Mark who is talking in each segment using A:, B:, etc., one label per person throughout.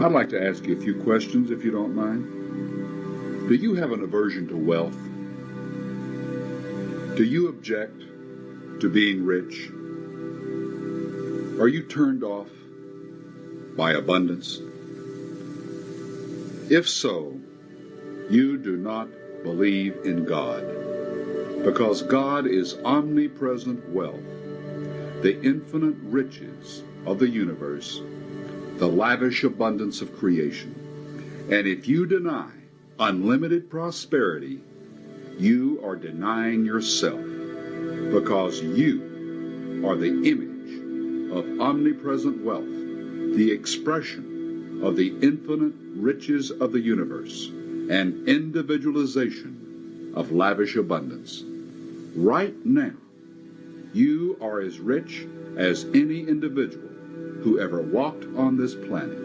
A: I'd like to ask you a few questions, if you don't mind. Do you have an aversion to wealth? Do you object to being rich? Are you turned off by abundance? If so, you do not believe in God, because God is omnipresent wealth, the infinite riches of the universe, the lavish abundance of creation. And if you deny unlimited prosperity, you are denying yourself, because you are the image of omnipresent wealth, the expression of the infinite riches of the universe, and individualization of lavish abundance. Right now, you are as rich as any individual who ever walked on this planet.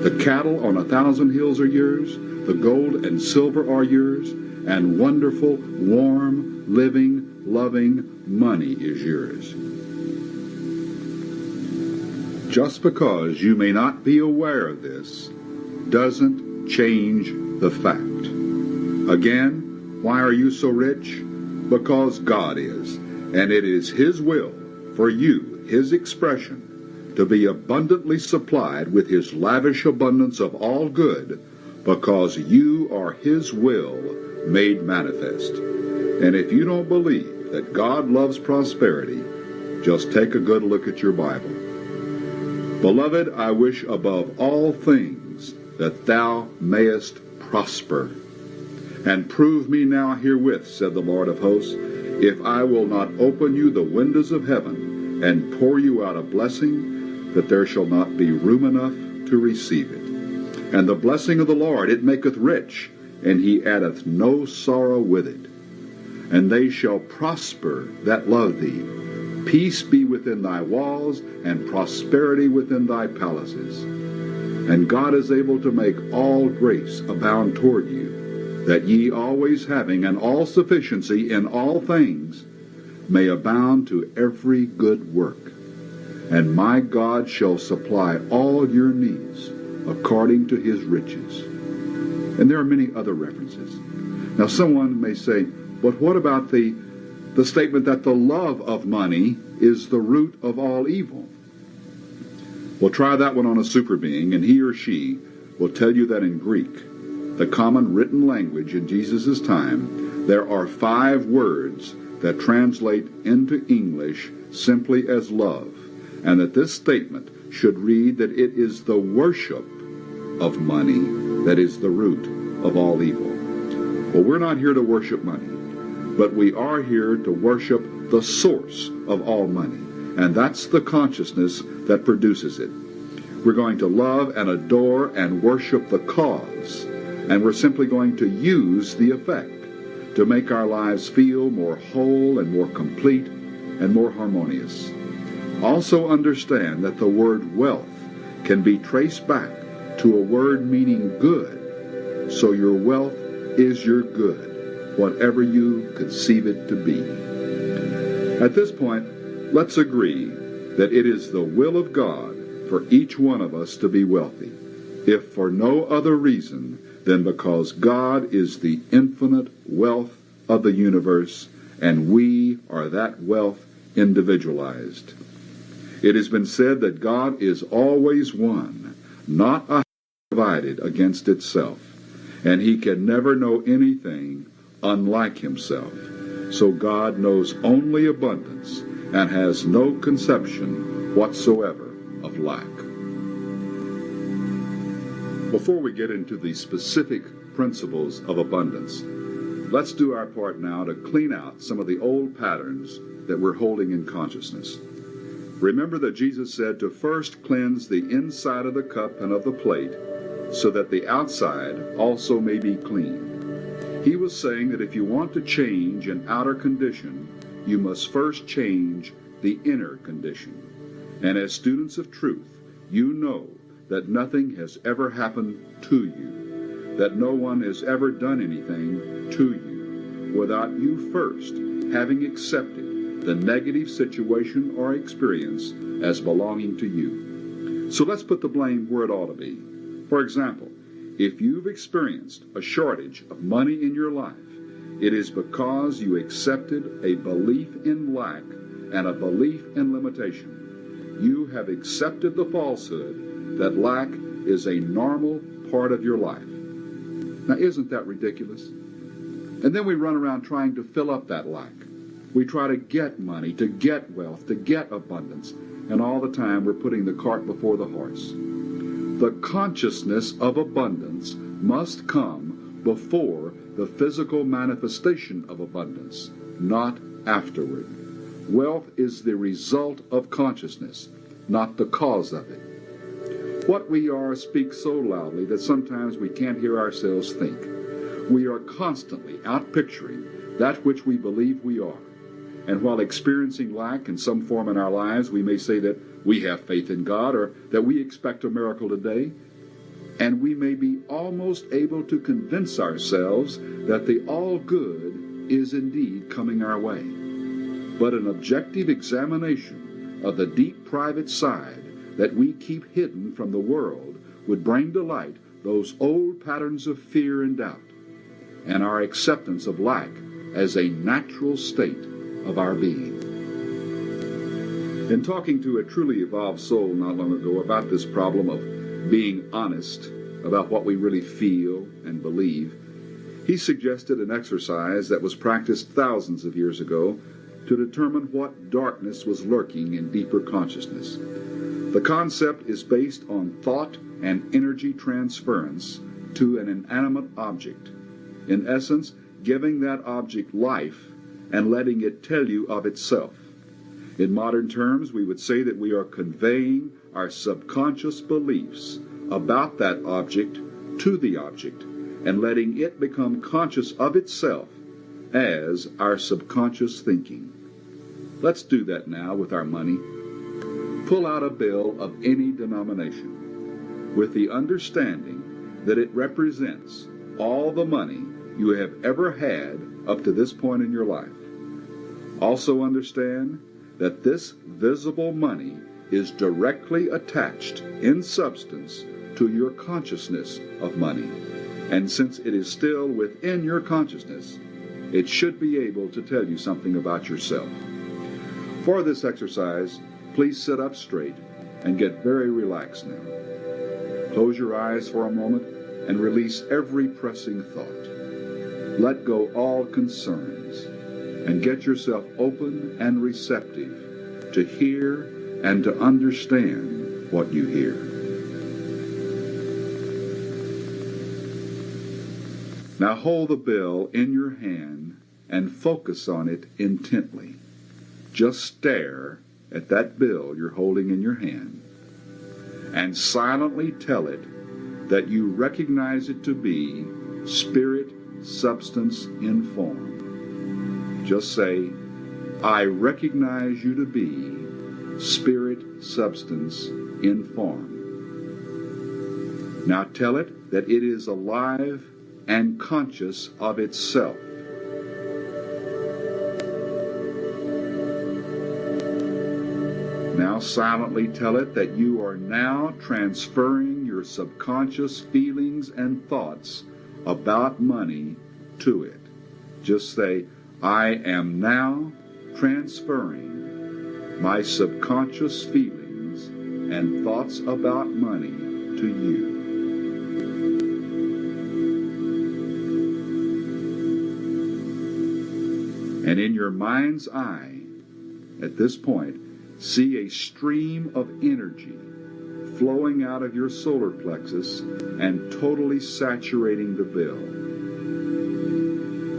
A: The cattle on 1,000 hills are yours, the gold and silver are yours, and wonderful, warm, living, loving money is yours. Just because you may not be aware of this doesn't change the fact. Again, why are you so rich? Because God is, and it is His will for you, His expression, to be abundantly supplied with His lavish abundance of all good, because you are His will made manifest. And if you don't believe that God loves prosperity, just take a good look at your Bible. Beloved, I wish above all things that thou mayest prosper. And prove me now herewith, said the Lord of hosts, if I will not open you the windows of heaven and pour you out a blessing, that there shall not be room enough to receive it. And the blessing of the Lord, it maketh rich, and He addeth no sorrow with it. And they shall prosper that love thee. Peace be within thy walls, and prosperity within thy palaces. And God is able to make all grace abound toward you, that ye always having an all sufficiency in all things may abound to every good work. And my God shall supply all your needs according to His riches. And there are many other references. Now someone may say, but what about the statement that the love of money is the root of all evil? Well, try that one on a super being, and he or she will tell you that in Greek, the common written language in Jesus' time, there are 5 words that translate into English simply as love, and that this statement should read that it is the worship of money that is the root of all evil. Well, we're not here to worship money, but we are here to worship the source of all money, and that's the consciousness that produces it. We're going to love and adore and worship the cause, and we're simply going to use the effect to make our lives feel more whole and more complete and more harmonious. Also understand that the word wealth can be traced back to a word meaning good, so your wealth is your good, whatever you conceive it to be. At this point, let's agree that it is the will of God for each one of us to be wealthy, if for no other reason than because God is the infinite wealth of the universe, and we are that wealth individualized. It has been said that God is always one, not a divided against itself, and He can never know anything unlike Himself. So God knows only abundance and has no conception whatsoever of lack. Before we get into the specific principles of abundance, let's do our part now to clean out some of the old patterns that we're holding in consciousness. Remember that Jesus said to first cleanse the inside of the cup and of the plate, so that the outside also may be clean. He was saying that if you want to change an outer condition, you must first change the inner condition. And as students of truth, you know that nothing has ever happened to you, that no one has ever done anything to you, without you first having accepted the negative situation or experience as belonging to you. So let's put the blame where it ought to be. For example, if you've experienced a shortage of money in your life, it is because you accepted a belief in lack and a belief in limitation. You have accepted the falsehood that lack is a normal part of your life. Now, isn't that ridiculous? And then we run around trying to fill up that lack. We try to get money, to get wealth, to get abundance, and all the time we're putting the cart before the horse. The consciousness of abundance must come before the physical manifestation of abundance, not afterward. Wealth is the result of consciousness, not the cause of it. What we are speaks so loudly that sometimes we can't hear ourselves think. We are constantly out-picturing that which we believe we are. And while experiencing lack in some form in our lives, we may say that we have faith in God or that we expect a miracle today. And we may be almost able to convince ourselves that the all good is indeed coming our way. But an objective examination of the deep private side that we keep hidden from the world would bring to light those old patterns of fear and doubt, and our acceptance of lack as a natural state of our being. In talking to a truly evolved soul not long ago about this problem of being honest about what we really feel and believe, he suggested an exercise that was practiced thousands of years ago to determine what darkness was lurking in deeper consciousness. The concept is based on thought and energy transference to an inanimate object. In essence, giving that object life and letting it tell you of itself. In modern terms, we would say that we are conveying our subconscious beliefs about that object to the object and letting it become conscious of itself as our subconscious thinking. Let's do that now with our money. Pull out a bill of any denomination with the understanding that it represents all the money you have ever had up to this point in your life. Also understand that this visible money is directly attached in substance to your consciousness of money. And since it is still within your consciousness, it should be able to tell you something about yourself. For this exercise, please sit up straight and get very relaxed now. Close your eyes for a moment and release every pressing thought. Let go all concerns and get yourself open and receptive to hear and to understand what you hear. Now hold the bill in your hand and focus on it intently. Just stare at that bill you're holding in your hand and silently tell it that you recognize it to be spirit, substance, in form. Just say, I recognize you to be spirit, substance, in form. Now tell it that it is alive and conscious of itself. Now silently tell it that you are now transferring your subconscious feelings and thoughts about money to it. Just say, I am now transferring my subconscious feelings and thoughts about money to you. And in your mind's eye, at this point, see a stream of energy flowing out of your solar plexus and totally saturating the bill.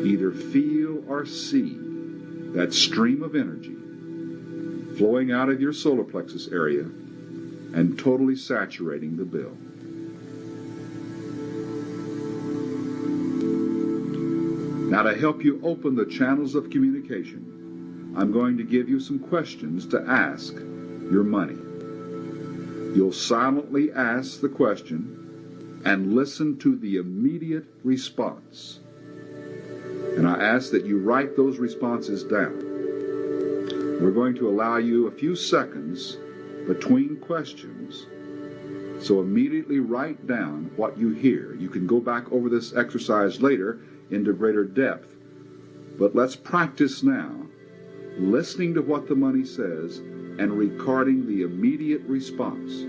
A: Either feel or see that stream of energy flowing out of your solar plexus area and totally saturating the bill. Now, to help you open the channels of communication, I'm going to give you some questions to ask your money. You'll silently ask the question and listen to the immediate response. And I ask that you write those responses down. We're going to allow you a few seconds between questions So immediately write down what you hear. You can go back over this exercise later into greater depth. But let's practice now, listening to what the money says and recording the immediate response.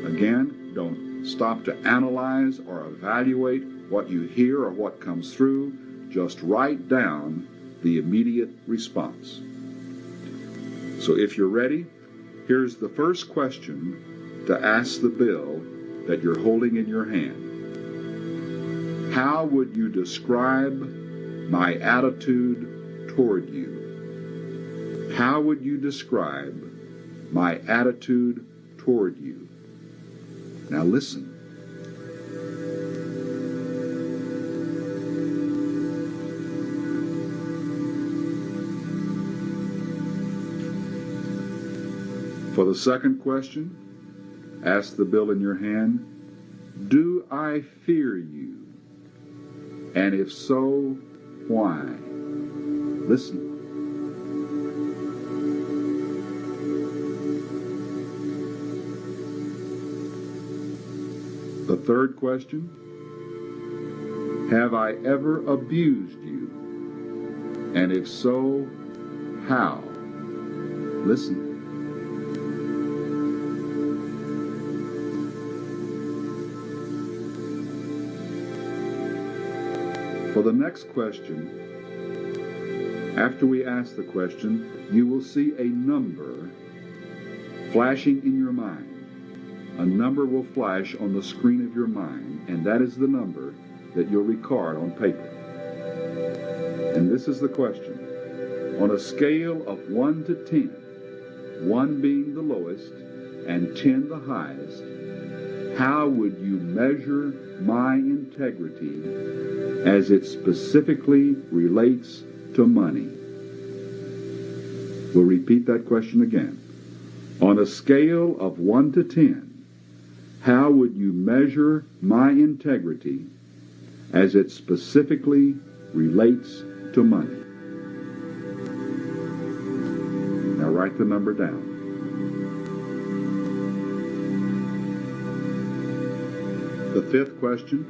A: Again, don't stop to analyze or evaluate what you hear or what comes through. Just write down the immediate response. So if you're ready, here's the first question to ask the bill that you're holding in your hand. How would you describe my attitude toward you? How would you describe my attitude toward you? Now listen. For the second question, ask the bill in your hand, do I fear you? And if so, why? Listen. The third question, have I ever abused you? And if so, how? Listen. For the next question, after we ask the question, you will see a number flashing in your mind. A number will flash on the screen of your mind, and that is the number that you'll record on paper. And this is the question. On a scale of 1 to 10, 1 being the lowest and 10 the highest, how would you measure my integrity as it specifically relates to money? We'll repeat that question again. On a scale of 1 to 10, how would you measure my integrity as it specifically relates to money? Now write the number down. The fifth question,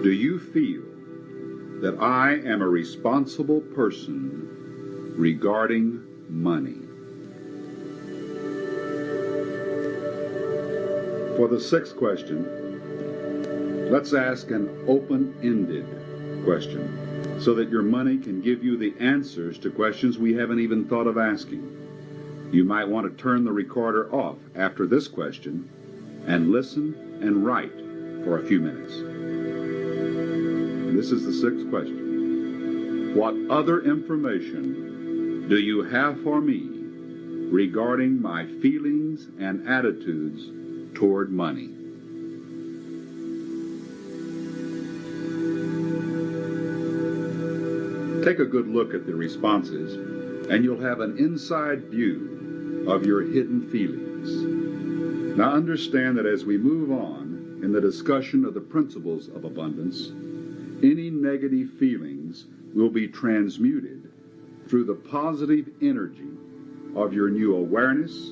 A: do you feel that I am a responsible person regarding money? For the sixth question, let's ask an open-ended question so that your money can give you the answers to questions we haven't even thought of asking. You might want to turn the recorder off after this question and listen and write for a few minutes. And this is the sixth question. What other information do you have for me regarding my feelings and attitudes toward money? Take a good look at the responses, and you'll have an inside view of your hidden feelings. Now understand that as we move on in the discussion of the principles of abundance, any negative feelings will be transmuted through the positive energy of your new awareness,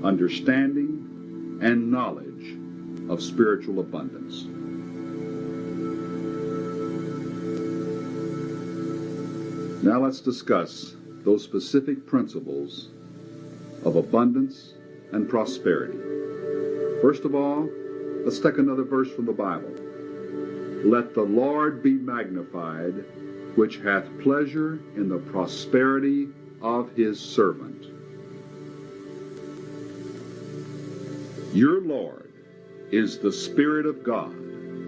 A: understanding, and knowledge of spiritual abundance. Now let's discuss those specific principles of abundance and prosperity. First of all, let's take another verse from the Bible. Let the Lord be magnified, which hath pleasure in the prosperity of his servant. Your Lord is the Spirit of God,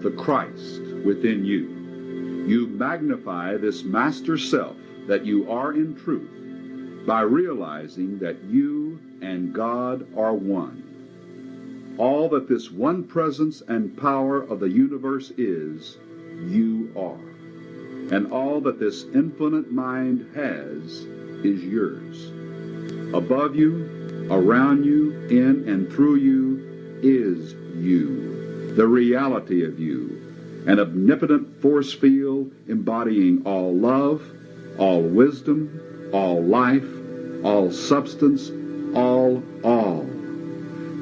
A: the Christ within you. You magnify this master self that you are in truth by realizing that you and God are one. All that this one presence and power of the universe is, you are. And all that this infinite mind has is yours. Above you, around you, in and through you is you, the reality of you, an omnipotent force field embodying all love, all wisdom, all life, all substance, all.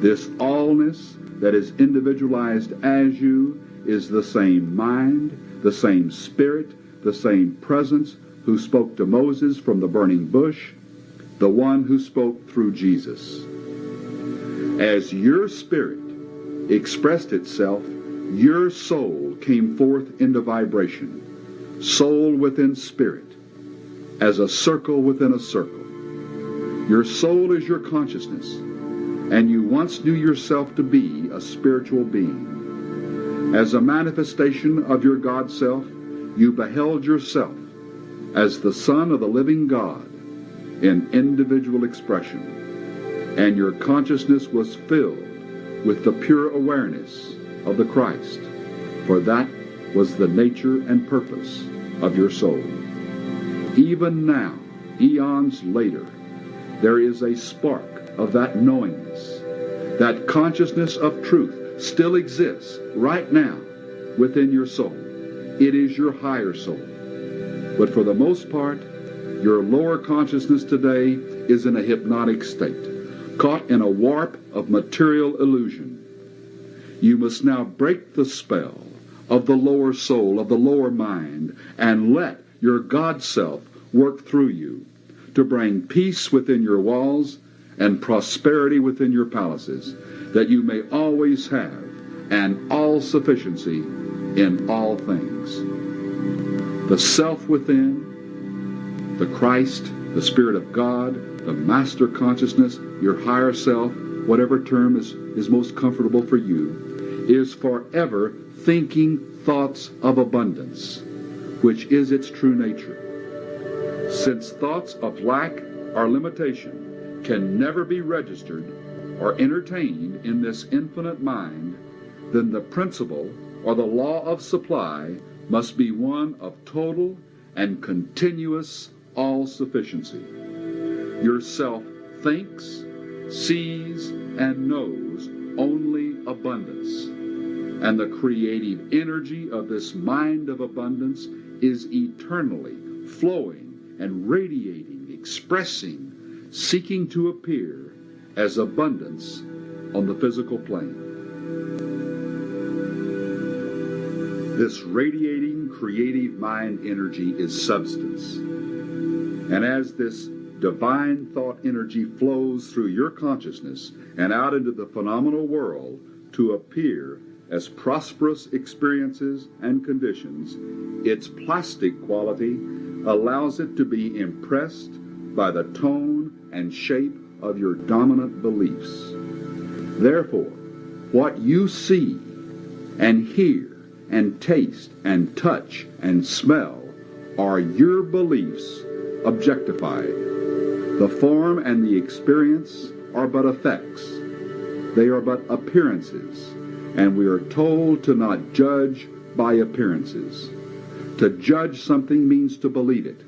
A: This allness that is individualized as you is the same mind, the same spirit, the same presence who spoke to Moses from the burning bush, the one who spoke through Jesus. As your spirit expressed itself, your soul came forth into vibration, soul within spirit, as a circle within a circle. Your soul is your consciousness, and you once knew yourself to be a spiritual being. As a manifestation of your God self, you beheld yourself as the Son of the living God in individual expression, and your consciousness was filled with the pure awareness of the Christ, for that was the nature and purpose of your soul. Even now, eons later, there is a spark of that knowingness. That consciousness of truth still exists right now within your soul. It is your higher soul. But for the most part, your lower consciousness today is in a hypnotic state, caught in a warp of material illusion. You must now break the spell of the lower soul, of the lower mind, and let your God self work through you to bring peace within your walls and prosperity within your palaces, that you may always have an all-sufficiency in all things. The self within, the Christ, the Spirit of God, the master consciousness, your higher self, whatever term is most comfortable for you, is forever thinking thoughts of abundance, which is its true nature. Since thoughts of lack or limitation can never be registered or entertained in this infinite mind, then the principle or the law of supply must be one of total and continuous all-sufficiency. Your self thinks, sees, and knows only abundance, and the creative energy of this mind of abundance is eternally flowing and radiating, expressing, seeking to appear as abundance on the physical plane. This radiating, creative mind energy is substance. And as this divine thought energy flows through your consciousness and out into the phenomenal world to appear as prosperous experiences and conditions, its plastic quality allows it to be impressed by the tone and shape of your dominant beliefs. Therefore, what you see and hear and taste and touch and smell are your beliefs objectified. The form and the experience are but effects. They are but appearances, and we are told to not judge by appearances. To judge something means to believe it,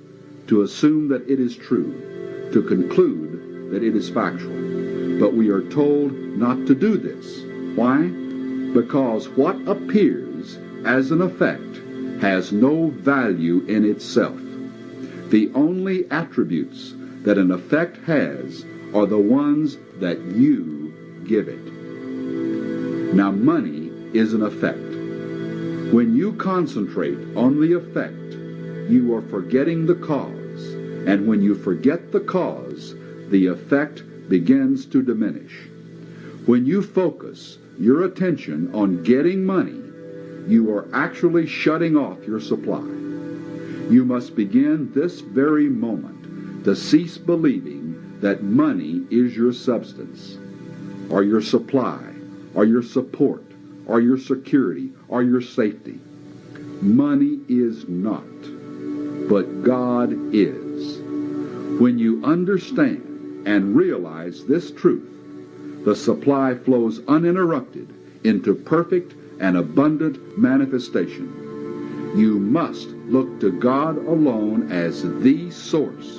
A: to assume that it is true, to conclude that it is factual. But we are told not to do this. Why? Because what appears as an effect has no value in itself. The only attributes that an effect has are the ones that you give it. Now, money is an effect. When you concentrate on the effect, you are forgetting the cause. And when you forget the cause, the effect begins to diminish. When you focus your attention on getting money, you are actually shutting off your supply. You must begin this very moment to cease believing that money is your substance, or your supply, or your support, or your security, or your safety. Money is not, but God is. When you understand and realize this truth, the supply flows uninterrupted into perfect and abundant manifestation. You must look to God alone as the source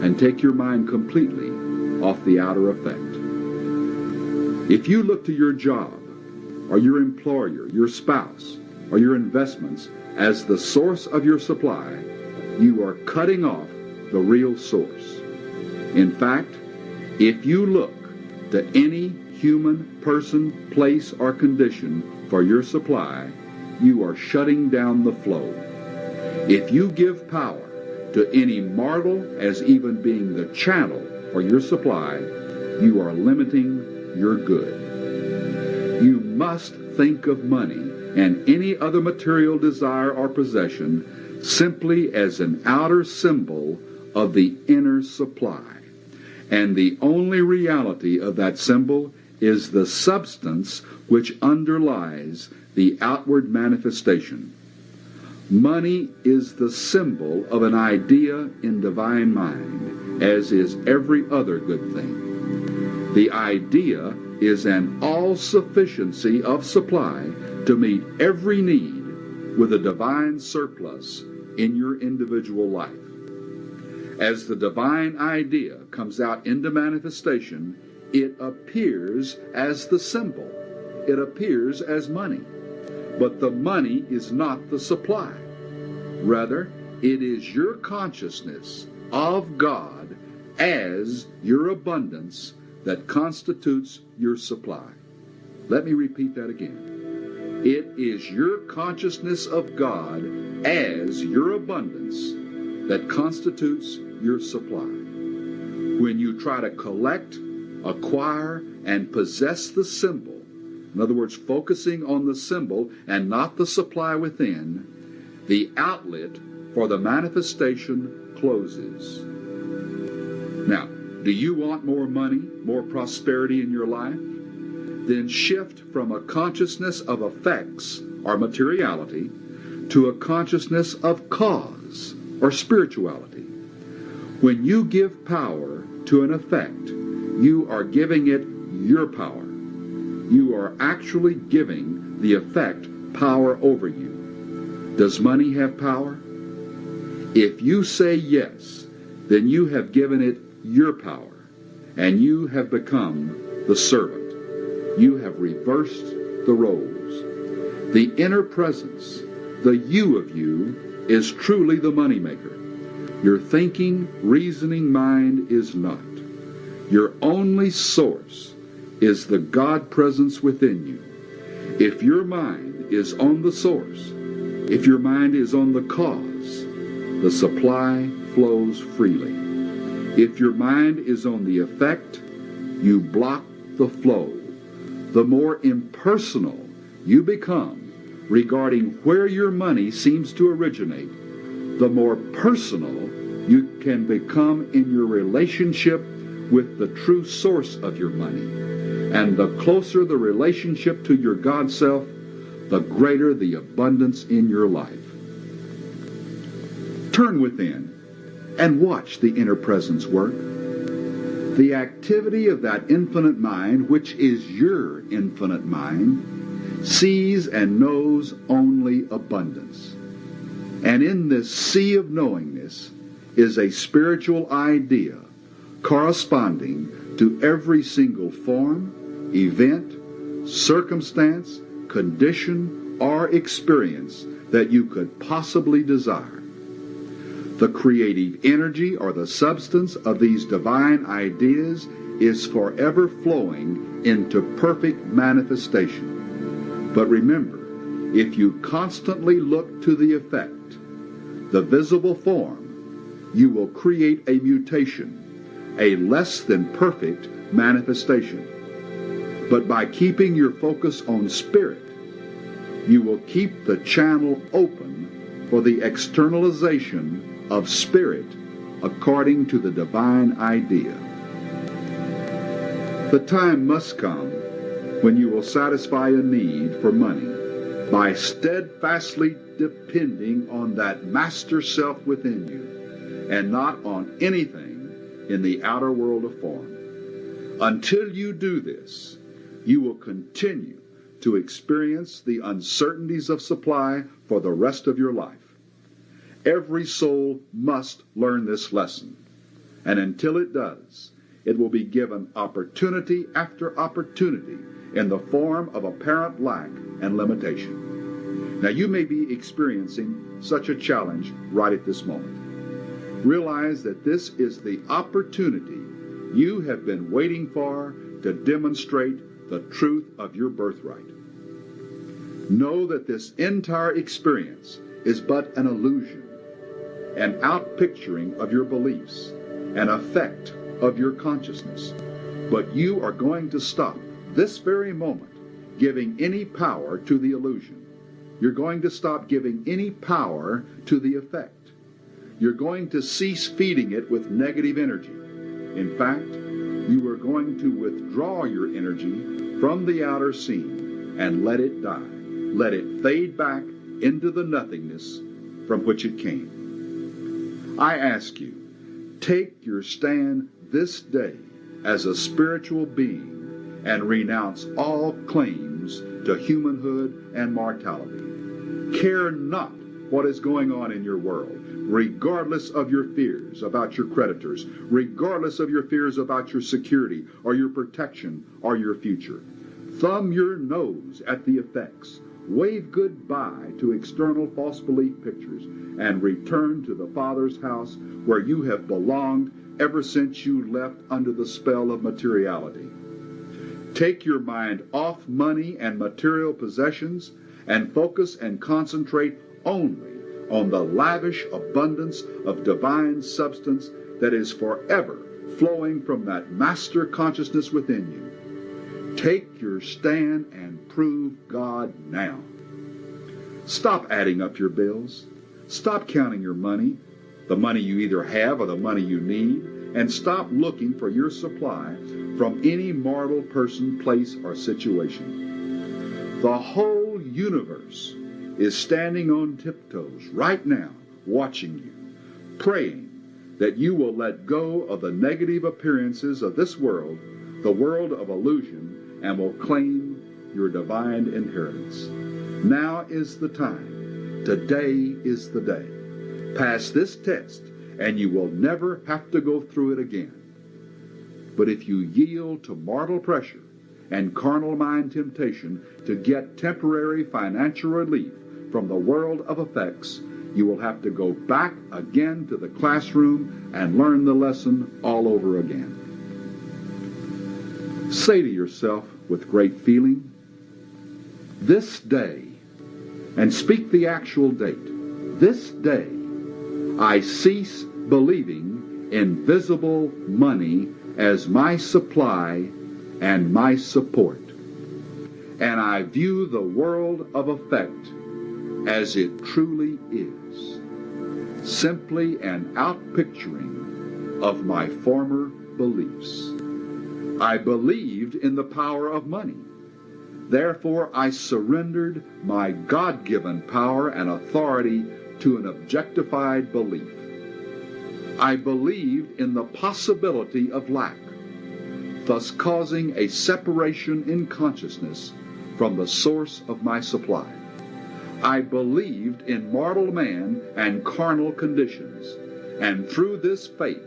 A: and take your mind completely off the outer effect. If you look to your job, or your employer, your spouse, or your investments as the source of your supply, you are cutting off the real source. In fact, if you look to any human, person, place, or condition for your supply, you are shutting down the flow. If you give power to any mortal as even being the channel for your supply, you are limiting your good. You must think of money and any other material desire or possession simply as an outer symbol of the inner supply. And the only reality of that symbol is the substance which underlies the outward manifestation. Money is the symbol of an idea in divine mind, as is every other good thing. The idea is an all-sufficiency of supply to meet every need with a divine surplus in your individual life. As the divine idea comes out into manifestation, it appears as the symbol. It appears as money. But the money is not the supply. Rather, it is your consciousness of God as your abundance that constitutes your supply. Let me repeat that again. It is your consciousness of God as your abundance that constitutes your supply. When you try to collect, acquire, and possess the symbol, in other words, focusing on the symbol and not the supply within, the outlet for the manifestation closes. Now, do you want more money, more prosperity in your life? Then shift from a consciousness of effects or materiality to a consciousness of cause or spirituality. When you give power to an effect, you are giving it your power. You are actually giving the effect power over you. Does money have power? If you say yes, then you have given it your power, and you have become the servant. You have reversed the roles. The inner presence, the you of you, is truly the moneymaker. Your thinking, reasoning mind is not. Your only source is the God presence within you. If your mind is on the source, if your mind is on the cause, the supply flows freely. If your mind is on the effect, you block the flow. The more impersonal you become regarding where your money seems to originate, the more personal you can become in your relationship with the true source of your money. And the closer the relationship to your God self, the greater the abundance in your life. Turn within and watch the inner presence work. The activity of that infinite mind, which is your infinite mind, sees and knows only abundance. And in this sea of knowingness is a spiritual idea corresponding to every single form, event, circumstance, condition, or experience that you could possibly desire. The creative energy or the substance of these divine ideas is forever flowing into perfect manifestation. But remember, if you constantly look to the effect, the visible form, you will create a mutation, a less than perfect manifestation. But by keeping your focus on spirit, you will keep the channel open for the externalization of spirit according to the divine idea. The time must come when you will satisfy a need for money by steadfastly depending on that master self within you and not on anything in the outer world of form. Until you do this, you will continue to experience the uncertainties of supply for the rest of your life. Every soul must learn this lesson, and until it does, it will be given opportunity after opportunity in the form of apparent lack and limitation. Now, you may be experiencing such a challenge right at this moment. Realize that this is the opportunity you have been waiting for to demonstrate the truth of your birthright. Know that this entire experience is but an illusion, an outpicturing of your beliefs, an effect of your consciousness. But you are going to stop this very moment giving any power to the illusion. You're going to stop giving any power to the effect. You're going to cease feeding it with negative energy. In fact, you are going to withdraw your energy from the outer scene and let it die. Let it fade back into the nothingness from which it came. I ask you, take your stand this day as a spiritual being and renounce all claims to humanhood and mortality. Care not what is going on in your world, regardless of your fears about your creditors, regardless of your fears about your security or your protection or your future. Thumb your nose at the effects. Wave goodbye to external false belief pictures and return to the Father's house where you have belonged ever since you left under the spell of materiality. Take your mind off money and material possessions and focus and concentrate only on the lavish abundance of divine substance that is forever flowing from that master consciousness within you. Take your stand and prove God now. Stop adding up your bills. Stop counting your money, the money you either have or the money you need, and stop looking for your supply from any mortal person, place, or situation. The whole universe is standing on tiptoes right now, watching you, praying that you will let go of the negative appearances of this world, the world of illusion, and will claim your divine inheritance. Now is the time. Today is the day. Pass this test, and you will never have to go through it again. But if you yield to mortal pressure and carnal mind temptation to get temporary financial relief from the world of effects, you will have to go back again to the classroom and learn the lesson all over again. Say to yourself with great feeling, this day, and speak the actual date, this day I cease believing in visible money as my supply and my support, and I view the world of effect as it truly is, simply an outpicturing of my former beliefs. I believed in the power of money. Therefore, I surrendered my God-given power and authority to an objectified belief. I believed in the possibility of lack, thus causing a separation in consciousness from the source of my supply. I believed in mortal man and carnal conditions, and through this faith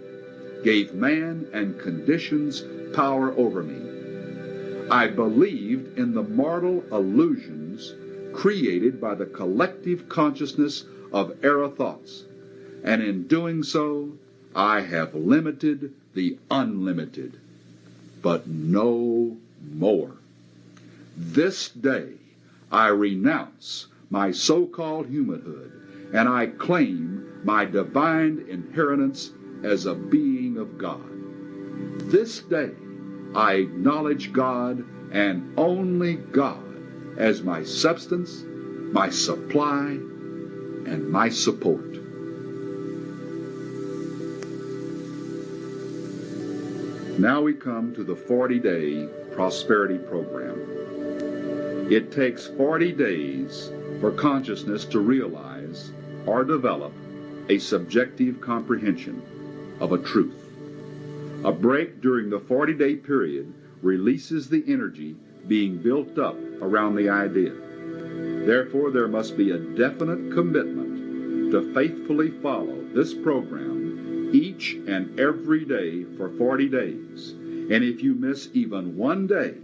A: gave man and conditions power over me. I believed in the mortal illusions created by the collective consciousness of error thoughts, and in doing so, I have limited the unlimited, but no more. This day, I renounce my so-called humanhood, and I claim my divine inheritance as a being of God. This day, I acknowledge God and only God as my substance, my supply, and my support. Now we come to the 40-day prosperity program. It takes 40 days for consciousness to realize or develop a subjective comprehension of a truth. A break during the 40-day period releases the energy being built up around the idea. Therefore, there must be a definite commitment to faithfully follow this program each and every day for 40 days. And if you miss even one day,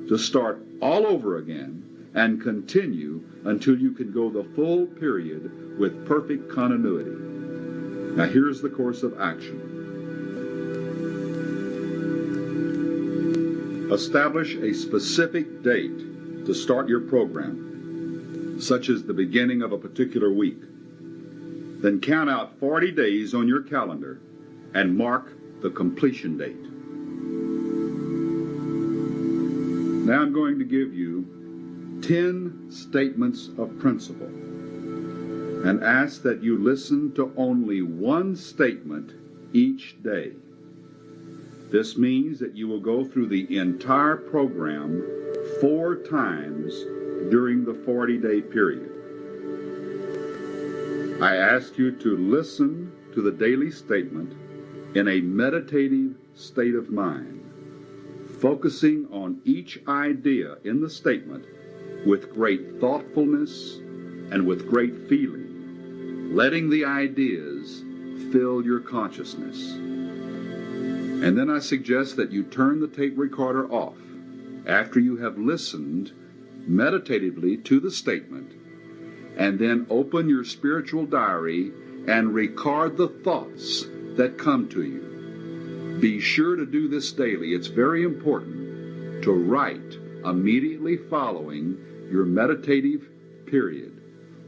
A: to start all over again and continue until you can go the full period with perfect continuity. Now here's the course of action. Establish a specific date to start your program, such as the beginning of a particular week. Then count out 40 days on your calendar and mark the completion date. Now I'm going to give you 10 statements of principle and ask that you listen to only one statement each day. This means that you will go through the entire program 4 times during the 40-day period. I ask you to listen to the daily statement in a meditative state of mind, focusing on each idea in the statement with great thoughtfulness and with great feeling, letting the ideas fill your consciousness. And then I suggest that you turn the tape recorder off after you have listened meditatively to the statement, and then open your spiritual diary and record the thoughts that come to you. Be sure to do this daily. It's very important to write immediately following your meditative period.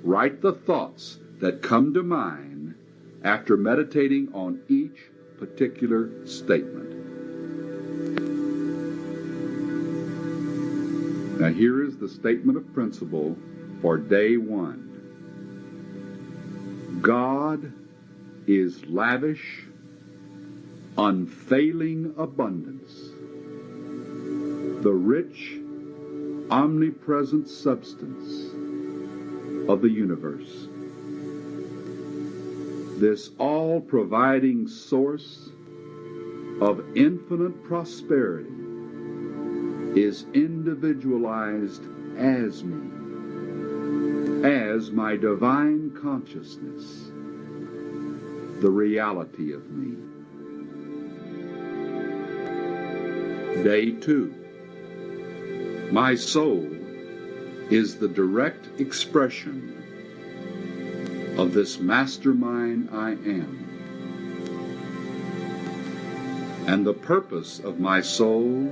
A: Write the thoughts that come to mind after meditating on each particular statement. Now here is the statement of principle for day 1. God is lavish, unfailing abundance, the rich, omnipresent substance of the universe. This all-providing source of infinite prosperity is individualized as me, as my divine consciousness, the reality of me. Day 2. My soul is the direct expression of this mastermind I am. And the purpose of my soul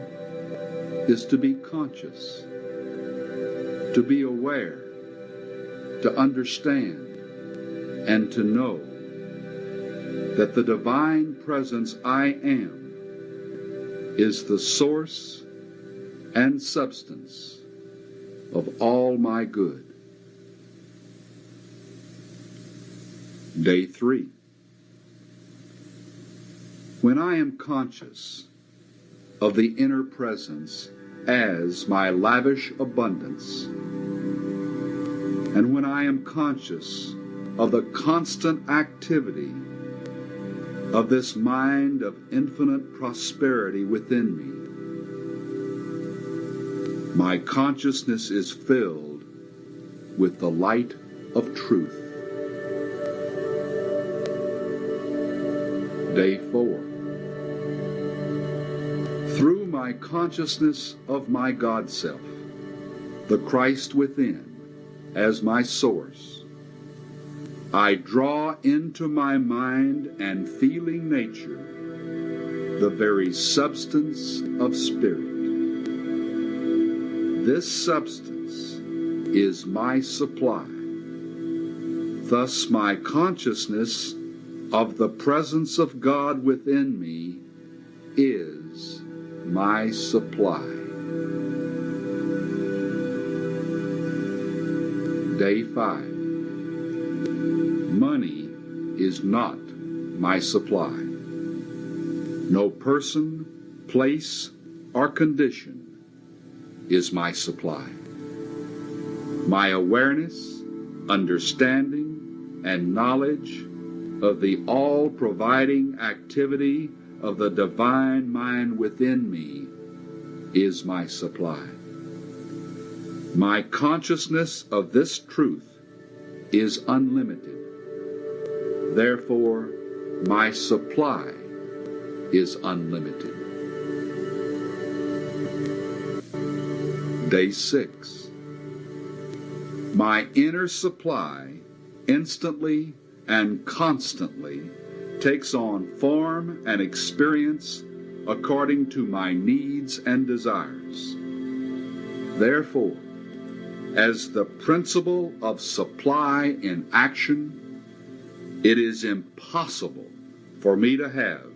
A: is to be conscious, to be aware, to understand, and to know that the divine presence I am is the source and substance of all my good. Day 3. When I am conscious of the inner presence as my lavish abundance, and when I am conscious of the constant activity of this mind of infinite prosperity within me, my consciousness is filled with the light of truth. Day 4. Through my consciousness of my God self, the Christ within, as my source, I draw into my mind and feeling nature the very substance of spirit. This substance is my supply. Thus my consciousness of the presence of God within me is my supply. Day 5. Money is not my supply. No person, place, or condition is my supply. My awareness, understanding, and knowledge of the all-providing activity of the divine mind within me is my supply. My consciousness of this truth is unlimited. Therefore, my supply is unlimited. Day 6. My inner supply instantly and constantly takes on form and experience according to my needs and desires. Therefore, as the principle of supply in action, it is impossible for me to have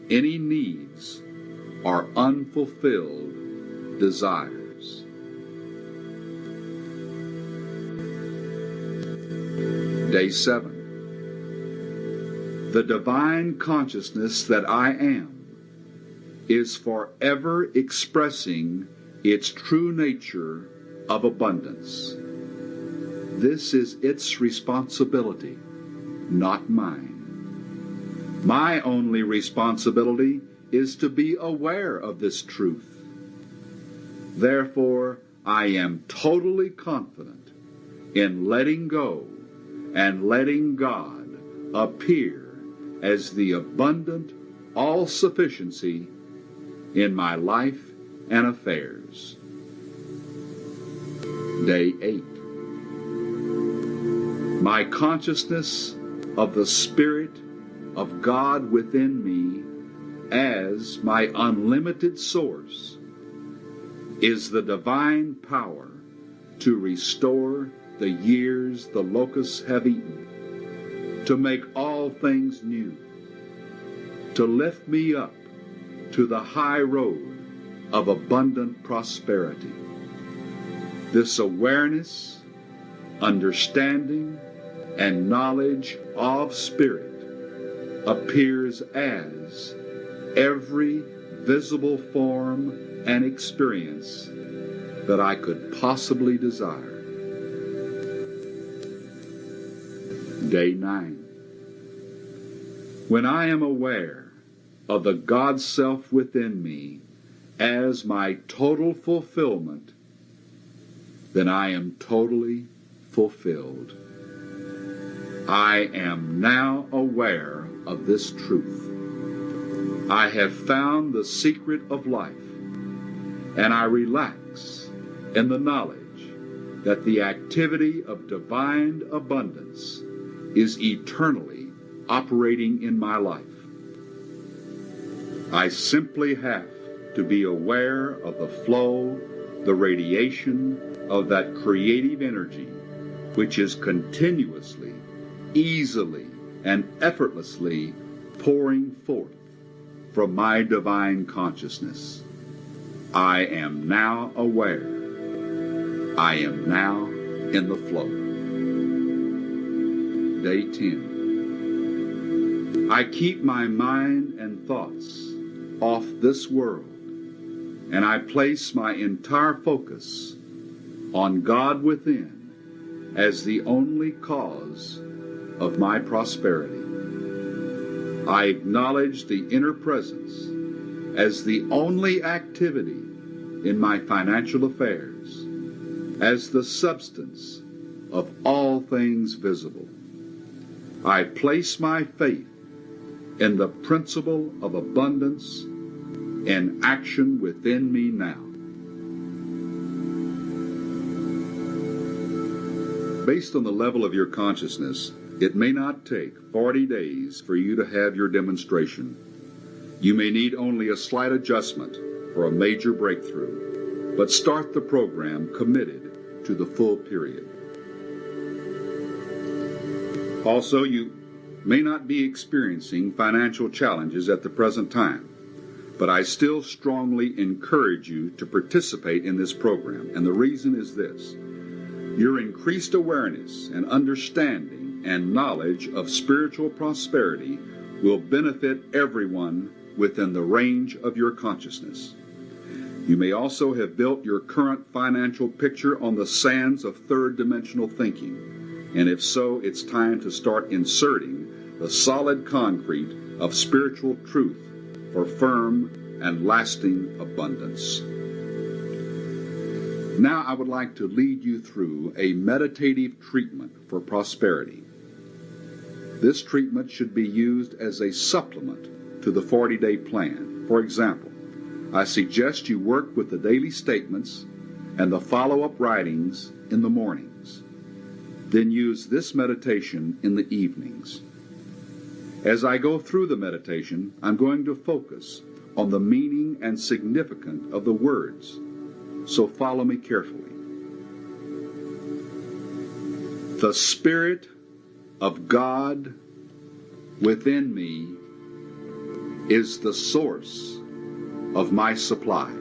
A: any needs or unfulfilled desires. Day 7. The divine consciousness that I am is forever expressing its true nature of abundance. This is its responsibility, not mine. My only responsibility is to be aware of this truth. Therefore, I am totally confident in letting go and letting God appear as the abundant all-sufficiency in my life and affairs. Day 8. My consciousness of the Spirit of God within me as my unlimited source is the divine power to restore the years the locusts have eaten, to make all things new, to lift me up to the high road of abundant prosperity. This awareness, understanding, and knowledge of Spirit appears as every visible form and experience that I could possibly desire. Day 9. When I am aware of the God Self within me as my total fulfillment, then I am totally fulfilled. I am now aware of this truth. I have found the secret of life, and I relax in the knowledge that the activity of divine abundance is eternally operating in my life. I simply have to be aware of the flow, the radiation of that creative energy which is continuously, easily, and effortlessly pouring forth from my divine consciousness. I am now aware. I am now in the flow. Day 10. I keep my mind and thoughts off this world, and I place my entire focus on God within as the only cause of my prosperity. I acknowledge the inner presence as the only activity in my financial affairs, as the substance of all things visible. I place my faith in the principle of abundance in action within me now. Based on the level of your consciousness, it may not take 40 days for you to have your demonstration. You may need only a slight adjustment for a major breakthrough, but start the program committed to the full period. Also, you may not be experiencing financial challenges at the present time, but I still strongly encourage you to participate in this program, and the reason is this. Your increased awareness and understanding and knowledge of spiritual prosperity will benefit everyone within the range of your consciousness. You may also have built your current financial picture on the sands of third-dimensional thinking, and if so, it's time to start inserting the solid concrete of spiritual truth for firm and lasting abundance. Now I would like to lead you through a meditative treatment for prosperity. This treatment should be used as a supplement to the 40-day plan. For example, I suggest you work with the daily statements and the follow-up writings in the mornings. Then use this meditation in the evenings. As I go through the meditation, I'm going to focus on the meaning and significance of the words, so follow me carefully. The Spirit of God within me is the source of my supply.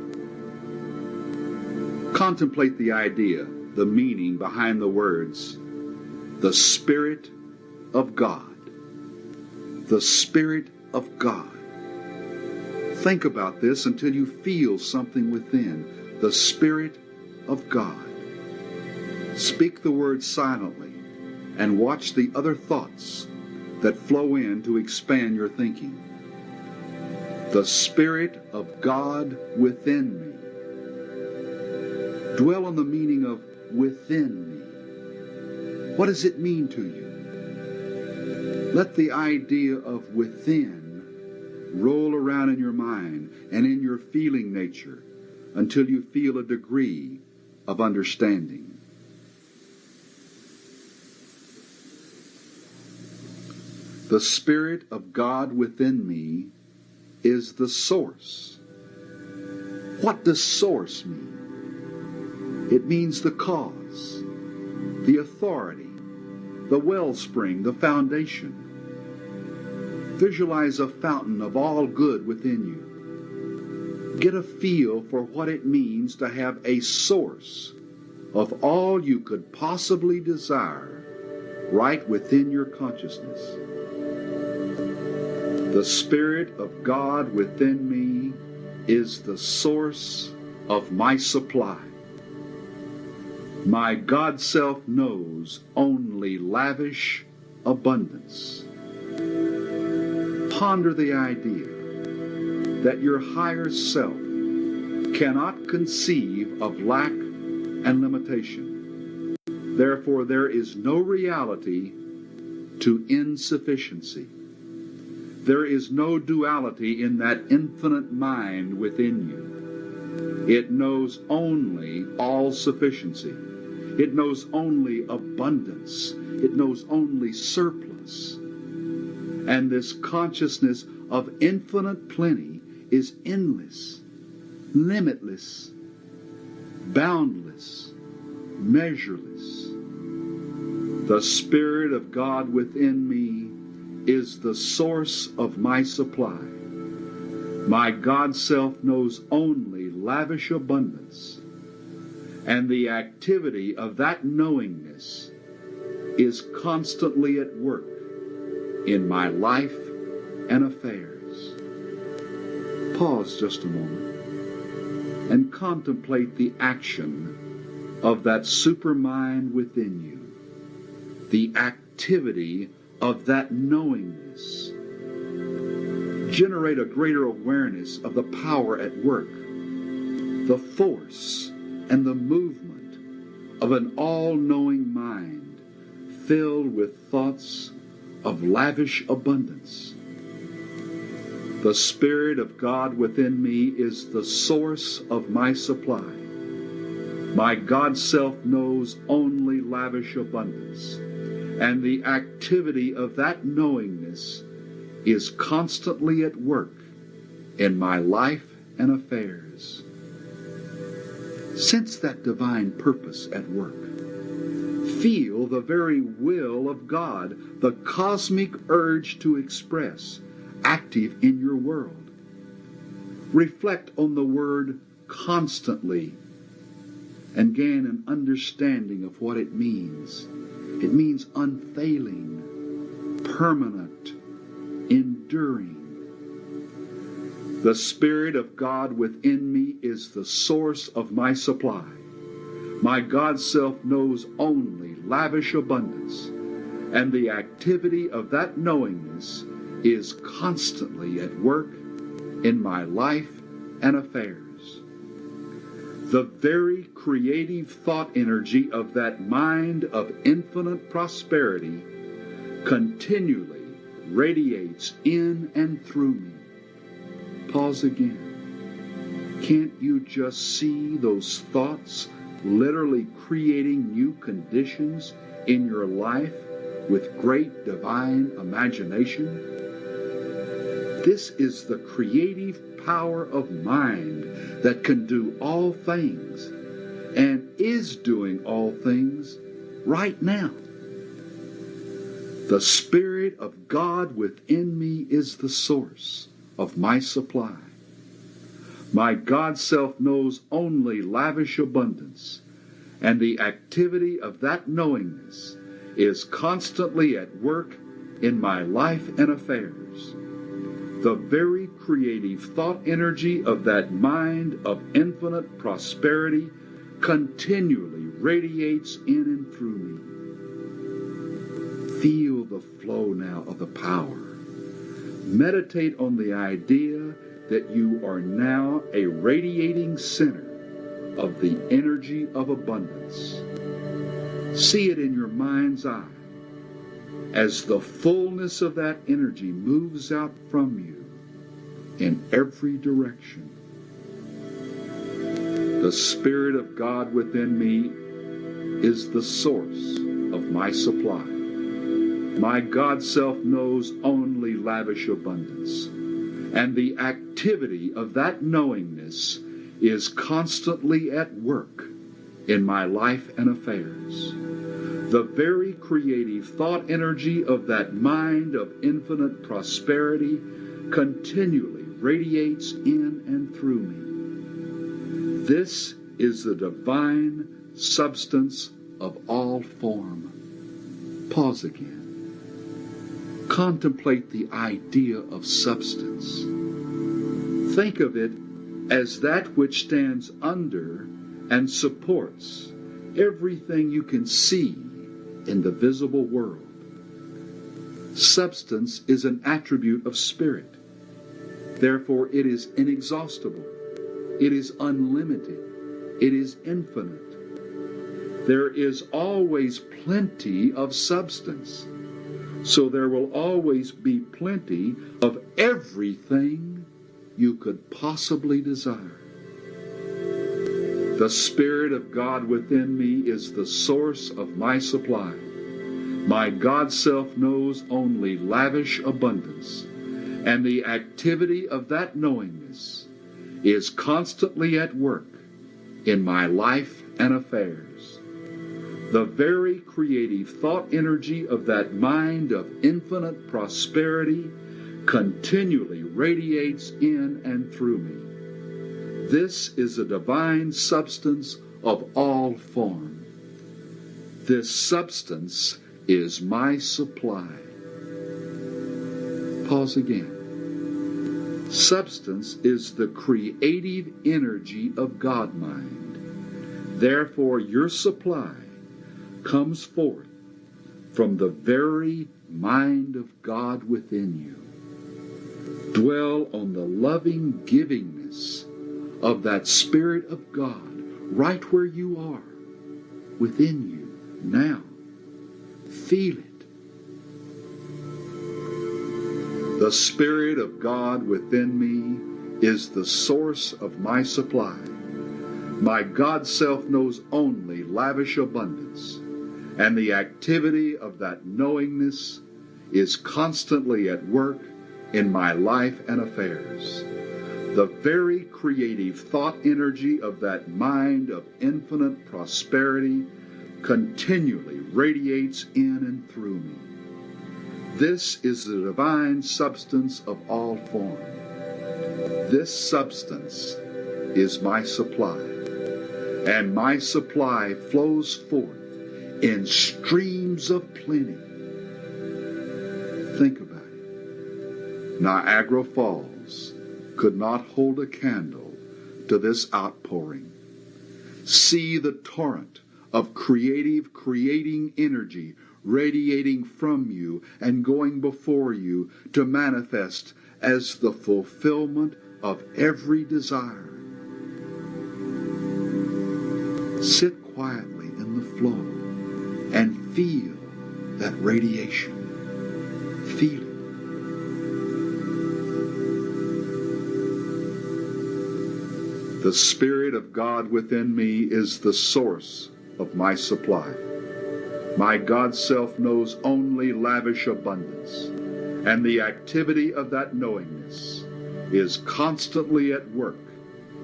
A: Contemplate the idea, the meaning behind the words, the Spirit of God. The Spirit of God. Think about this until you feel something within. The Spirit of God. Speak the word silently and watch the other thoughts that flow in to expand your thinking. The Spirit of God within me. Dwell on the meaning of within me. What does it mean to you? Let the idea of within roll around in your mind and in your feeling nature until you feel a degree of understanding. The Spirit of God within me is the source. What does source mean? It means the cause, the authority, the wellspring, the foundation. Visualize a fountain of all good within you. Get a feel for what it means to have a source of all you could possibly desire right within your consciousness. The Spirit of God within me is the source of my supply. My God self knows only lavish abundance. Ponder the idea that your higher self cannot conceive of lack and limitation. Therefore, there is no reality to insufficiency. There is no duality in that infinite mind within you. It knows only all sufficiency. It knows only abundance. It knows only surplus. And this consciousness of infinite plenty is endless, limitless, boundless, measureless. The Spirit of God within me is the source of my supply. My God self knows only lavish abundance, and the activity of that knowingness is constantly at work in my life and affairs. Pause just a moment and contemplate the action of that supermind within you, the activity of that knowingness. Generate a greater awareness of the power at work, the force and the movement of an all-knowing mind filled with thoughts of lavish abundance. The Spirit of God within me is the source of my supply. My God self knows only lavish abundance, and the activity of that knowingness is constantly at work in my life and affairs. Sense that divine purpose at work. Feel the very will of God, the cosmic urge to express, active in your world. Reflect on the word constantly and gain an understanding of what it means. It means unfailing, permanent, enduring. The Spirit of God within me is the source of my supply. My God self knows only lavish abundance, and the activity of that knowingness is constantly at work in my life and affairs. The very creative thought energy of that mind of infinite prosperity continually radiates in and through me. Pause again. Can't you just see those thoughts literally creating new conditions in your life with great divine imagination? This is the creative power of mind that can do all things and is doing all things right now. The Spirit of God within me is the source of my supply. My God self knows only lavish abundance, and the activity of that knowingness is constantly at work in my life and affairs. The very creative thought energy of that mind of infinite prosperity continually radiates in and through me. Feel the flow now of the power. Meditate on the idea that you are now a radiating center of the energy of abundance. See it in your mind's eye as the fullness of that energy moves out from you in every direction. The Spirit of God within me is the source of my supply. My God self knows only lavish abundance, and the activity of that knowingness is constantly at work in my life and affairs. The very creative thought energy of that mind of infinite prosperity continually radiates in and through me. This is the divine substance of all form. Pause again. Contemplate the idea of substance. Think of it as that which stands under and supports everything you can see in the visible world. Substance is an attribute of spirit. Therefore, it is inexhaustible. It is unlimited. It is infinite. There is always plenty of substance. So there will always be plenty of everything you could possibly desire. The Spirit of God within me is the source of my supply. My God self knows only lavish abundance, and the activity of that knowingness is constantly at work in my life and affairs. The very creative thought energy of that mind of infinite prosperity continually radiates in and through me. This is the divine substance of all form. This substance is my supply. Pause again. Substance is the creative energy of God mind. Therefore, your supply comes forth from the very mind of God within you. Dwell on the loving givingness of that Spirit of God right where you are, within you now. Feel it. The Spirit of God within me is the source of my supply. My God self knows only lavish abundance, and the activity of that knowingness is constantly at work in my life and affairs. The very creative thought energy of that mind of infinite prosperity continually radiates in and through me. This is the divine substance of all form. This substance is my supply, and my supply flows forth in streams of plenty. Think about it. Niagara Falls could not hold a candle to this outpouring. See the torrent of creating energy radiating from you and going before you to manifest as the fulfillment of every desire. Sit quietly in the flow and feel that radiation. Feel it. The Spirit of God within me is the source of my supply. My God self knows only lavish abundance, and the activity of that knowingness is constantly at work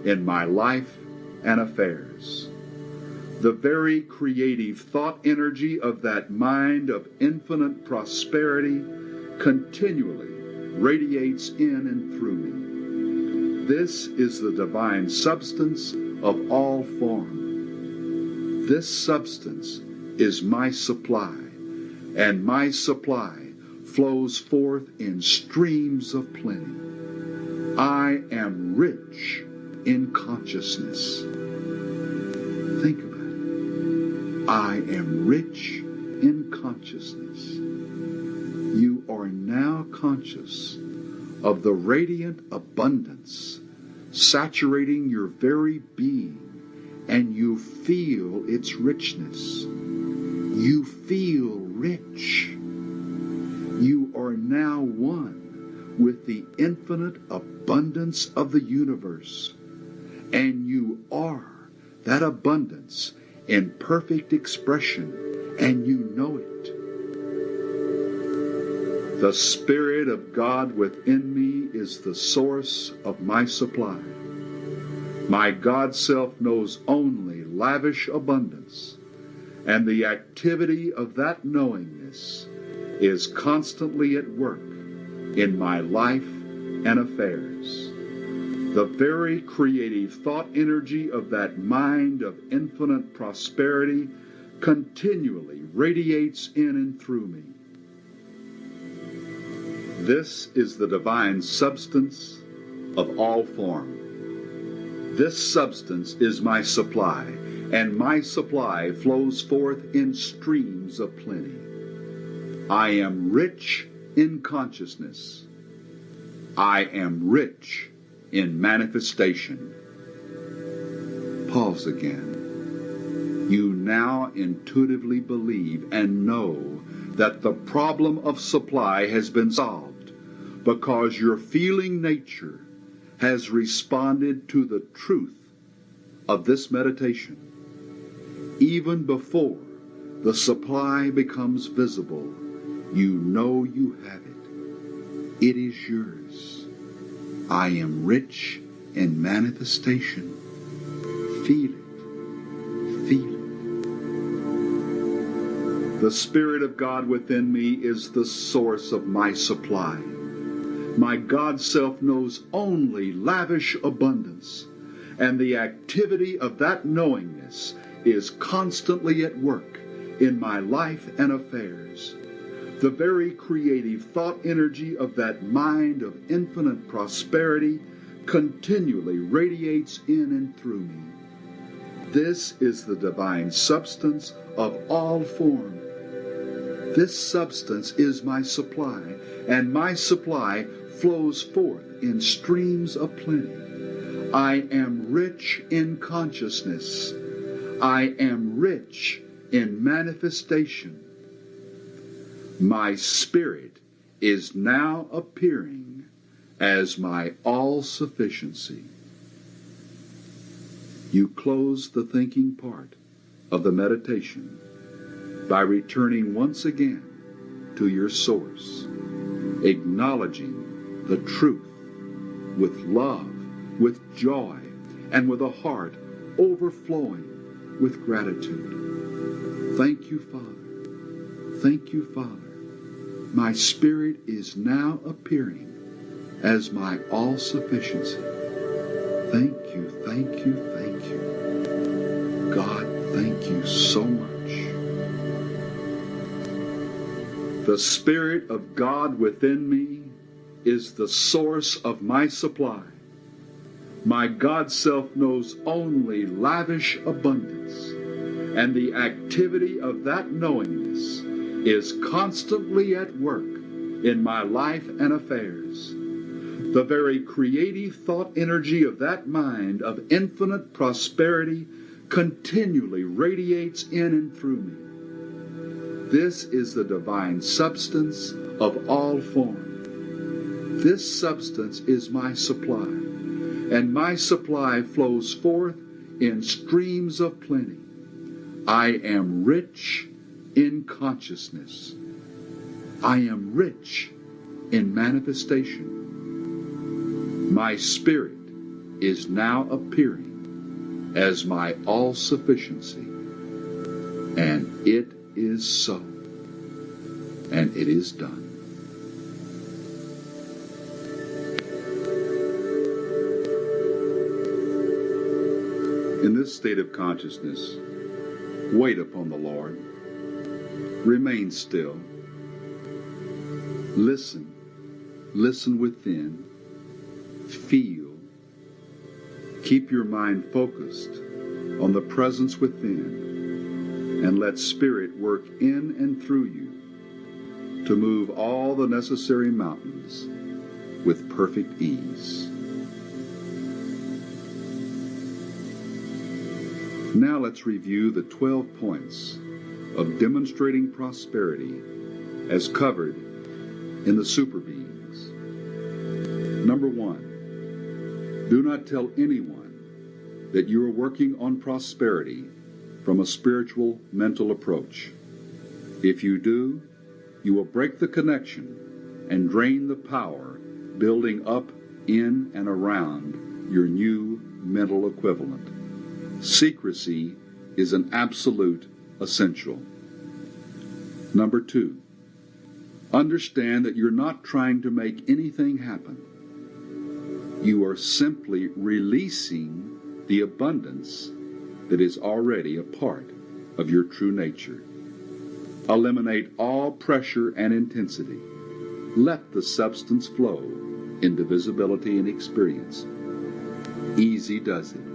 A: in my life and affairs. The very creative thought energy of that mind of infinite prosperity continually radiates in and through me. This is the divine substance of all form. This substance is my supply, and my supply flows forth in streams of plenty. I am rich in consciousness. Think about it. I am rich in consciousness. You are now conscious of the radiant abundance saturating your very being, and you feel its richness. You feel rich. You are now one with the infinite abundance of the universe, and you are that abundance in perfect expression, and you know it. The Spirit of God within me is the source of my supply. My God self knows only lavish abundance, and the activity of that knowingness is constantly at work in my life and affairs. The very creative thought energy of that mind of infinite prosperity continually radiates in and through me. This is the divine substance of all form. This substance is my supply, and my supply flows forth in streams of plenty. I am rich in consciousness. I am rich in manifestation. Pause again. You now intuitively believe and know that the problem of supply has been solved because your feeling nature has responded to the truth of this meditation. Even before the supply becomes visible, you know you have it. It is yours. I am rich in manifestation. Feel it. Feel it. The Spirit of God within me is the source of my supply. My God self knows only lavish abundance, and the activity of that knowingness is constantly at work in my life and affairs. The very creative thought energy of that mind of infinite prosperity continually radiates in and through me. This is the divine substance of all form. This substance is my supply, and my supply flows forth in streams of plenty. I am rich in consciousness. I am rich in manifestation. My spirit is now appearing as my all-sufficiency. You close the thinking part of the meditation by returning once again to your source, acknowledging the truth with love, with joy, and with a heart overflowing with gratitude. Thank you, Father. Thank you, Father. My spirit is now appearing as my all-sufficiency. Thank you, thank you, thank you. God, thank you so much. The Spirit of God within me is the source of my supply. My God self knows only lavish abundance, and the activity of that knowingness is constantly at work in my life and affairs. The very creative thought energy of that mind of infinite prosperity continually radiates in and through me. This is the divine substance of all form. This substance is my supply, and my supply flows forth in streams of plenty. I am rich in consciousness. I am rich in manifestation. My spirit is now appearing as my all-sufficiency, and it is so, and it is done. In this state of consciousness, wait upon the Lord. Remain still. Listen. Listen within. Feel. Keep your mind focused on the presence within, and let Spirit work in and through you to move all the necessary mountains with perfect ease. Now let's review the 12 points of demonstrating prosperity as covered in the super beings. Number 1, do not tell anyone that you are working on prosperity from a spiritual mental approach. If you do, you will break the connection and drain the power building up in and around your new mental equivalent. Secrecy is an absolute essential. Number 2, understand that you're not trying to make anything happen. You are simply releasing the abundance that is already a part of your true nature. Eliminate all pressure and intensity. Let the substance flow into visibility and experience. Easy does it.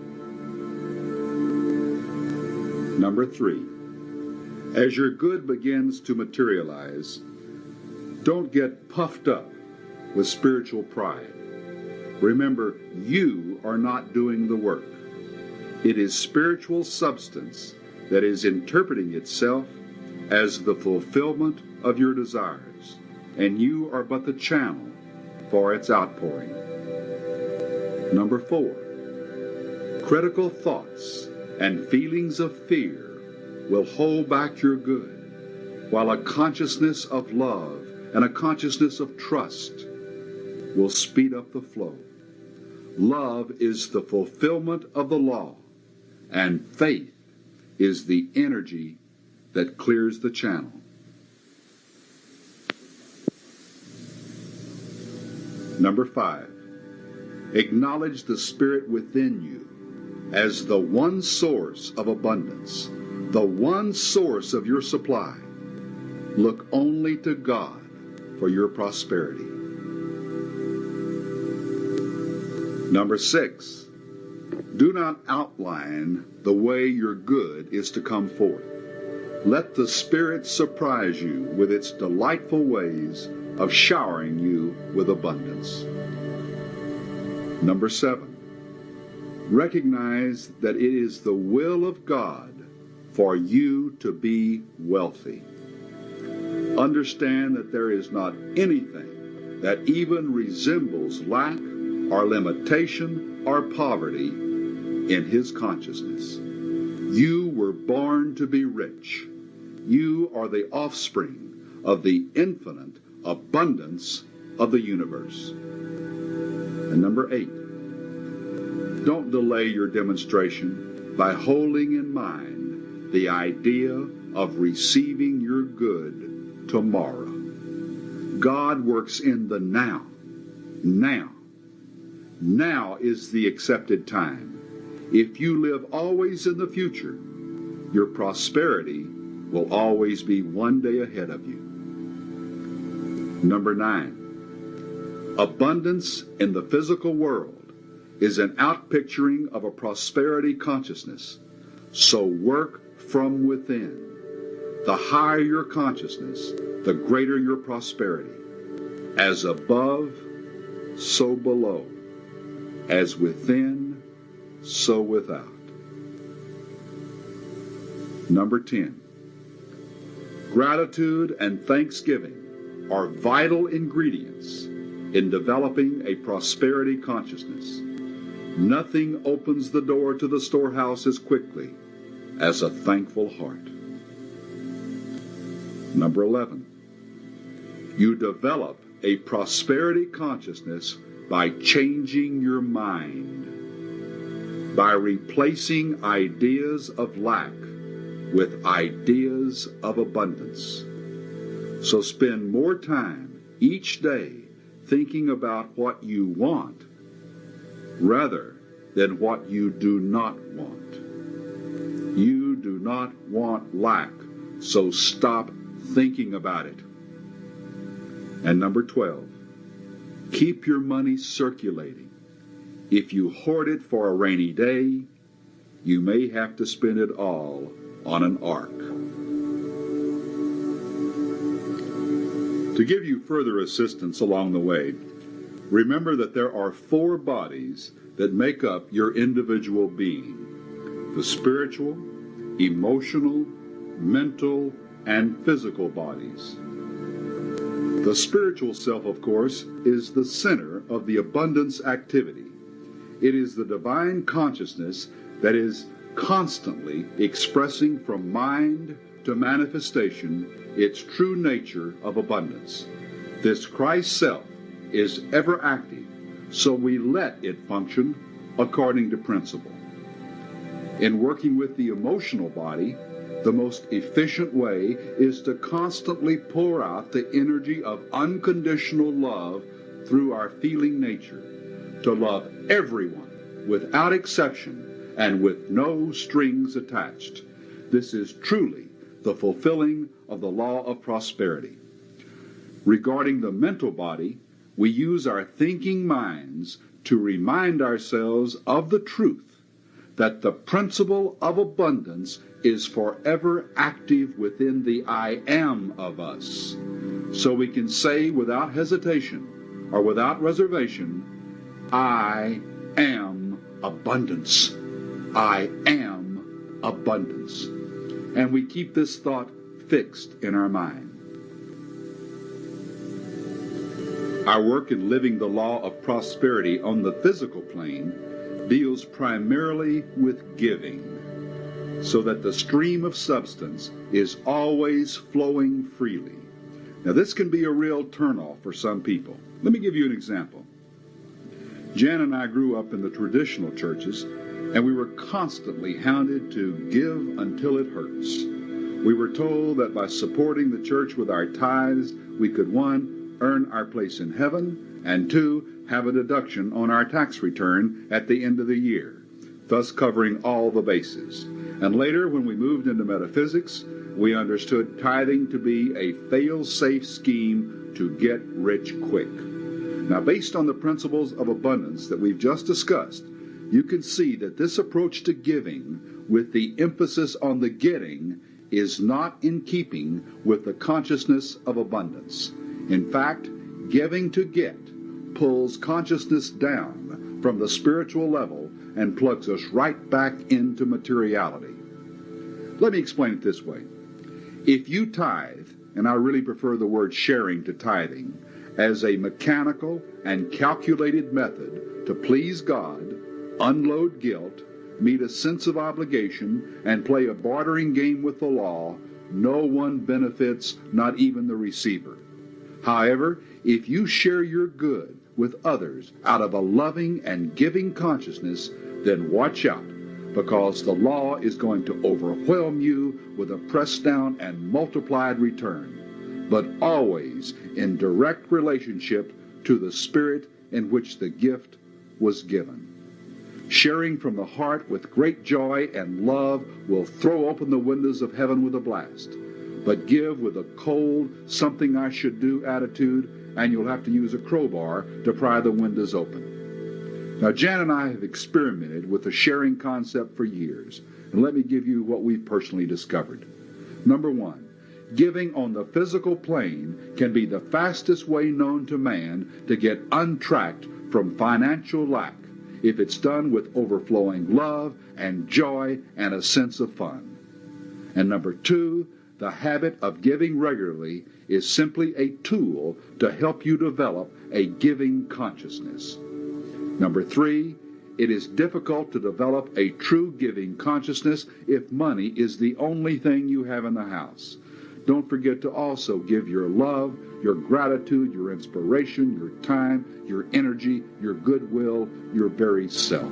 A: Number 3, as your good begins to materialize, don't get puffed up with spiritual pride. Remember, you are not doing the work. It is spiritual substance that is interpreting itself as the fulfillment of your desires, and you are but the channel for its outpouring. Number 4, critical thoughts and feelings of fear will hold back your good, while a consciousness of love and a consciousness of trust will speed up the flow. Love is the fulfillment of the law, and faith is the energy that clears the channel. Number 5, acknowledge the Spirit within you as the one source of abundance, the one source of your supply. Look only to God for your prosperity. Number 6, do not outline the way your good is to come forth. Let the Spirit surprise you with its delightful ways of showering you with abundance. Number 7, recognize that it is the will of God for you to be wealthy. Understand that there is not anything that even resembles lack or limitation or poverty in His consciousness. You were born to be rich. You are the offspring of the infinite abundance of the universe. And number 8, don't delay your demonstration by holding in mind the idea of receiving your good tomorrow. God works in the now. Now. Now is the accepted time. If you live always in the future, your prosperity will always be one day ahead of you. Number 9, abundance in the physical world is an outpicturing of a prosperity consciousness. So work from within. The higher your consciousness, the greater your prosperity. As above, so below. As within, so without. Number 10, gratitude and thanksgiving are vital ingredients in developing a prosperity consciousness. Nothing opens the door to the storehouse as quickly as a thankful heart. Number 11, you develop a prosperity consciousness by changing your mind, by replacing ideas of lack with ideas of abundance. So spend more time each day thinking about what you want rather than what you do not want. You do not want lack, so stop thinking about it. And number 12, keep your money circulating. If you hoard it for a rainy day, you may have to spend it all on an ark. To give you further assistance along the way, remember that there are 4 bodies that make up your individual being: the spiritual, emotional, mental, and physical bodies. The spiritual self, of course, is the center of the abundance activity. It is the divine consciousness that is constantly expressing from mind to manifestation its true nature of abundance. This Christ self is ever active, so we let it function according to principle. In working with the emotional body, the most efficient way is to constantly pour out the energy of unconditional love through our feeling nature, to love everyone without exception and with no strings attached. This is truly the fulfilling of the law of prosperity. Regarding the mental body, we use our thinking minds to remind ourselves of the truth that the principle of abundance is forever active within the I am of us. So we can say without hesitation or without reservation, I am abundance. I am abundance. And we keep this thought fixed in our mind. Our work in living the law of prosperity on the physical plane deals primarily with giving, so that the stream of substance is always flowing freely. Now, this can be a real turnoff for some people. Let me give you an example. Jan and I grew up in the traditional churches, and we were constantly hounded to give until it hurts. We were told that by supporting the church with our tithes, we could, 1, earn our place in heaven, and 2, have a deduction on our tax return at the end of the year, thus covering all the bases. And later, when we moved into metaphysics, we understood tithing to be a fail-safe scheme to get rich quick. Now, based on the principles of abundance that we've just discussed, you can see that this approach to giving, with the emphasis on the getting, is not in keeping with the consciousness of abundance. In fact, giving to get pulls consciousness down from the spiritual level and plugs us right back into materiality. Let me explain it this way. If you tithe, and I really prefer the word sharing to tithing, as a mechanical and calculated method to please God, unload guilt, meet a sense of obligation, and play a bartering game with the law, no one benefits, not even the receiver. However, if you share your good with others out of a loving and giving consciousness, then watch out, because the law is going to overwhelm you with a pressed down and multiplied return, but always in direct relationship to the spirit in which the gift was given. Sharing from the heart with great joy and love will throw open the windows of heaven with a blast. But give with a cold, something I should do attitude, and you'll have to use a crowbar to pry the windows open. Now, Jan and I have experimented with the sharing concept for years, and let me give you what we've personally discovered. Number 1, giving on the physical plane can be the fastest way known to man to get untracked from financial lack if it's done with overflowing love and joy and a sense of fun. And number 2, the habit of giving regularly is simply a tool to help you develop a giving consciousness. Number 3, it is difficult to develop a true giving consciousness if money is the only thing you have in the house. don't forget to also give your love, your gratitude, your inspiration, your time, your energy, your goodwill, your very self.